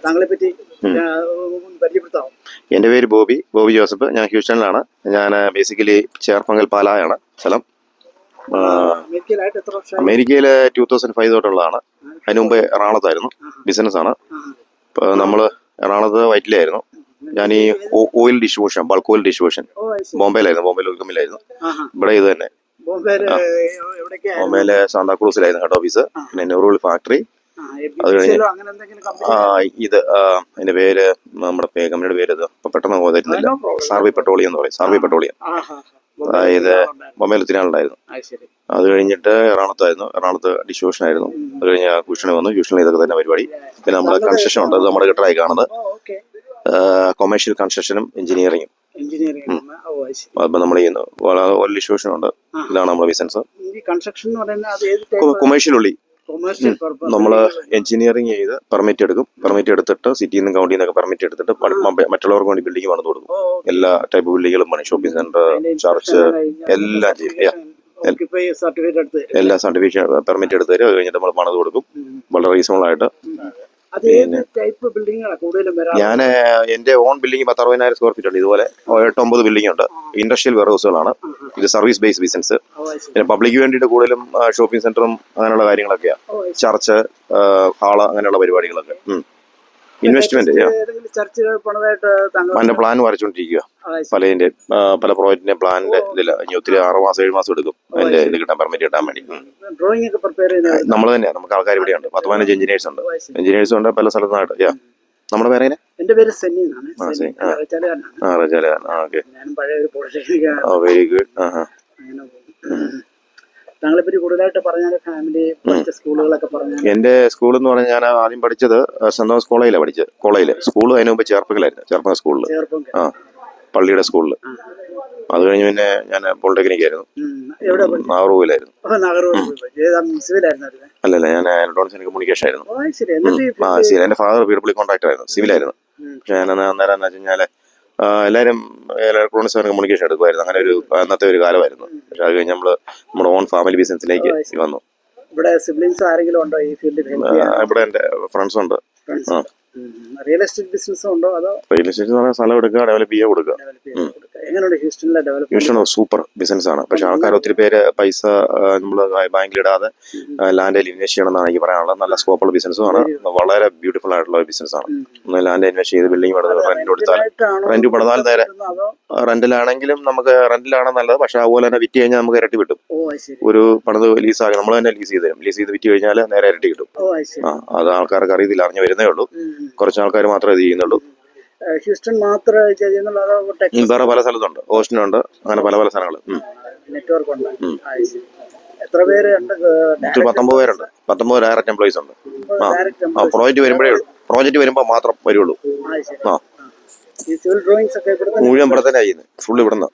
താങ്കളെ പറ്റി പരിചയപ്പെടുത്താമോ? എൻ്റെ പേര് ബോബി ജോസഫ്. ഞാൻ ഹ്യൂസ്റ്റണിലാണ്. ഞാൻ ബേസിക്കലി ചേർപ്പങ്കൽ പാലായാണ് സ്ഥലം. അമേരിക്കയിൽ 2005 തൊട്ടുള്ളതാണ്. അതിന് മുമ്പ് എറണാകുളത്തായിരുന്നു. ബിസിനസ്സാണ്. നമ്മൾ എറണാകുളത്ത് വൈറ്റിലായിരുന്നു. ഞാൻ ഈ oil distribution, bulk oil distribution ബോംബെയിലായിരുന്നു. ബോംബെയിൽ ഉൽക്കമില്ലായിരുന്നു. ഇവിടെ ഇത് തന്നെ ബോംബെയിലെ സാന്താക്രൂസിലായിരുന്നു ഹെഡ് ഓഫീസ്. പിന്നെ നെഹ്റു ഫാക്ടറി. അത് കഴിഞ്ഞ് ഇത് അതിന്റെ പേര് നമ്മുടെ കമ്പനിയുടെ പേര് ഇത് ഇപ്പൊ പെട്ടെന്ന് തരുന്നില്ല. സാർവി പെട്രോളിയം എന്ന് പറയും. സാർവി പെട്രോളിയം. അതായത് ബൊമ്മയിൽ ഒത്തിരി ആളുണ്ടായിരുന്നു. അത് കഴിഞ്ഞിട്ട് എറണാകുളത്ത് ഡിസ്ട്രിബ്യൂഷൻ ആയിരുന്നു. അത് കഴിഞ്ഞ് ഹ്യൂസ്റ്റണിൽ വന്നു. ഹ്യൂസ്റ്റണിൽ ഇതൊക്കെ തന്നെ പരിപാടി. പിന്നെ നമ്മുടെ കൺസ്ട്രക്ഷൻ ഉണ്ട്. അത് നമ്മുടെ കെട്ടറായി കാണുന്നത്. കൊമേഴ്ഷ്യൽ കൺസ്ട്രക്ഷനും എഞ്ചിനീയറിംഗും അപ്പൊ നമ്മൾ ചെയ്യുന്നു. ഓയിൽ ഡിസ്ട്രിബ്യൂഷൻ ഉണ്ട്. ഇതാണ് നമ്മുടെ ബിസിനസ്. കൊമേഴ്ഷ്യൽ ഉള്ളി നമ്മള് എഞ്ചിനീയറിംഗ് ചെയ്ത് പെർമിറ്റ് എടുക്കും. പെർമിറ്റ് എടുത്തിട്ട് സിറ്റിയിൽ നിന്നും കൗണ്ടിയിൽ നിന്നൊക്കെ പെർമിറ്റ് എടുത്തിട്ട് മറ്റുള്ളവർക്ക് വേണ്ടി ബിൽഡിംഗ് പണിത് കൊടുക്കും. എല്ലാ ടൈപ്പ് ബിൽഡിങ്ങുകളും പണി. ഷോപ്പിംഗ് സെന്റർ, ചർച്ച് എല്ലാം ചെയ്യും. എല്ലാ സർട്ടിഫിക്കറ്റ് പെർമിറ്റ് എടുത്ത് തരും. അത് കഴിഞ്ഞിട്ട് നമ്മൾ പണിത് കൊടുക്കും വളരെ റീസണബിൾ ആയിട്ട്. ഞാൻ എന്റെ ഓൺ ബിൽഡിംഗ് 10,60,000 സ്ക്വയർ ഫീറ്റ് ഉണ്ട്. ഇതുപോലെ 8-9 ബിൽഡിംഗ് ഉണ്ട്. ഇൻഡസ്ട്രിയൽ വെയർഹൗസുകളാണ്. ഇത് സർവീസ് ബേസ്ഡ് ബിസിനസ്. പിന്നെ പബ്ലിക്ക് വേണ്ടിയിട്ട് കൂടുതലും ഷോപ്പിംഗ് സെന്ററും അങ്ങനെയുള്ള കാര്യങ്ങളൊക്കെയാണ്. ചർച്ച്, ഹാള്, അങ്ങനെയുള്ള പരിപാടികളൊക്കെ. ഇൻവെസ്റ്റ്മെന്റ് അതിന്റെ പ്ലാൻ വരച്ചോണ്ടിരിക്കുക. പല പ്രോജക്റ്റിന്റെ പ്ലാനിന്റെ ഇതില്ല. ഇനി ഒത്തിരി 6 മാസം 7 മാസം എടുക്കും അതിന്റെ ഇത് കിട്ടാൻ, പെർമിറ്റ് കിട്ടാൻ വേണ്ടി. നമ്മൾ തന്നെയാണ്. നമുക്ക് ആൾക്കാർ ഇവിടെയുണ്ട്. 10-15 എഞ്ചിനീയേഴ്സ് ഉണ്ട്. എഞ്ചിനീയേഴ്സും ഉണ്ട് പല സ്ഥലത്തായിട്ട്. നമ്മുടെ പേര് എങ്ങനെ? എന്റെ പേര് സണ്ണി എന്നാണ്. Very good. താങ്കളെ പറ്റി കൂടുതലായിട്ട് പറഞ്ഞാൽ ഫാമിലി പഠിച്ച സ്കൂളുകളൊക്കെ പറഞ്ഞു. എന്റെ സ്കൂൾ എന്ന് പറഞ്ഞാൽ ഞാൻ ആദ്യം പഠിച്ചത് സെന്റ് തോമസ് കോളേജിലാണ് പഠിച്ചത്. സ്കൂൾ അതിന് മുമ്പ് ചേർപ്പങ്കലായിരുന്നു. ചേർപ്പങ്ക സ്കൂളിൽ, പള്ളിയുടെ സ്കൂളിൽ. അത് കഴിഞ്ഞ് പിന്നെ ഞാൻ പോളിടെക്നിക് ആയിരുന്നു. നാഗർകോവിലായിരുന്നു. അല്ലല്ല, ഞാൻ ഇലക്ട്രോണിക്സ് ആൻഡ് കമ്മ്യൂണിക്കേഷൻ ആയിരുന്നു. എന്റെ ഫാദർ പീഡബ്ല്യൂ കോൺട്രാക്ടർ ആയിരുന്നു. സിവിലായിരുന്നു. പക്ഷെ ഞാൻ അന്നേരം എന്ന് വെച്ച് കഴിഞ്ഞാൽ എല്ലാവരും ഇലക്ട്രോണിക്സ് ആൻഡ് കമ്മ്യൂണിക്കേഷൻ എടുക്കുമായിരുന്നു. അങ്ങനെ ഒരു അന്നത്തെ ഒരു കാലമായിരുന്നു. പക്ഷെ അത് കഴിഞ്ഞ് നമ്മുടെ ഓൺ ഫാമിലി ബിസിനസ്സിലേക്ക് വന്നു. ഇവിടെ സിബ്ലിംഗ്സ് ആരെങ്കിലും ഉണ്ടോ ഈ ഫീൽഡിൽ? ഇവിടെ എന്റെ ഫ്രണ്ട്സ് ഉണ്ട്. റിയൽ എസ്റ്റേറ്റ് ബിസിനസ് ഉണ്ടോ? അതോ റിയൽ എസ്റ്റേറ്റ് എന്ന് പറഞ്ഞാൽ സ്ഥലം എടുക്കുക, ഡെവലപ്പ് ചെയ്യുക, കൊടുക്കുക. ഹ്യൂസ്റ്റണിലെ സൂപ്പർ ബിസിനസ് ആണ്. പക്ഷെ ആൾക്കാർ ഒത്തിരി പേര് പൈസ നമ്മൾ ബാങ്കിലിടാതെ ലാൻഡിൽ ഇൻവെസ്റ്റ് ചെയ്യണം എന്നാണ് എനിക്ക് പറയാനുള്ളത്. നല്ല സ്കോപ്പുള്ള ബിസിനസ്സും ആണ്. വളരെ ബ്യൂട്ടിഫുൾ ആയിട്ടുള്ള ബിസിനസ് ആണ്. ലാൻഡ് ഇൻവെസ്റ്റ് ചെയ്ത് ബിൽഡിംഗ് റെന്റ് കൊടുത്താൽ, റെന്റ് കൊടുത്താൽ നേരെ റെന്റിലാണെങ്കിലും നമുക്ക് റെന്റിലാണ് നല്ലത്. പക്ഷെ അതുപോലെ തന്നെ വിറ്റ് കഴിഞ്ഞാൽ നമുക്ക് ഇരട്ടി കിട്ടും. ഒരു പണിത് ലീസാക്കി നമ്മൾ തന്നെ ലീസ് ചെയ്ത് തരും. ലീസ് ചെയ്ത് വിറ്റ് കഴിഞ്ഞാൽ നേരെ ഇരട്ടി കിട്ടും. അത് ആൾക്കാർക്ക് അറിയത്തില്ല, അറിഞ്ഞു വരുന്നേ ഉള്ളൂ. കുറച്ച് ആൾക്കാർ മാത്രമേ ഇത് ചെയ്യുന്നുള്ളൂ. ഹ്യൂസ്റ്റൺ മാത്രമേ വേറെ പല സ്ഥലത്തുണ്ട്. ഓസ്റ്റിനുണ്ട്. അങ്ങനെ പല സ്ഥലങ്ങൾ. നെറ്റ്വർക്ക് ഉണ്ട്. എത്ര പേരുണ്ട്? 19 പേരുണ്ട്. 19 ഡയറക്റ്റ് എംപ്ലോയീസ് ഉണ്ട്. പ്രോജക്റ്റ് വരുമ്പോ മാത്രം വരുള്ളൂ. മുഴുവൻ ഇവിടെ തന്നെ ചെയ്യുന്നത്. ഫുൾ ഇവിടുന്ന്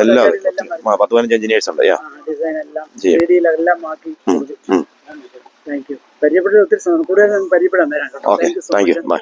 എല്ലാവരും 10-15 എഞ്ചിനീയേഴ്സ് ഉണ്ട്. പരിചയപ്പെട്ട ഒത്തിരി കൂടുതൽ പരിചയപ്പെടാൻ. Okay, thank you. ബൈ.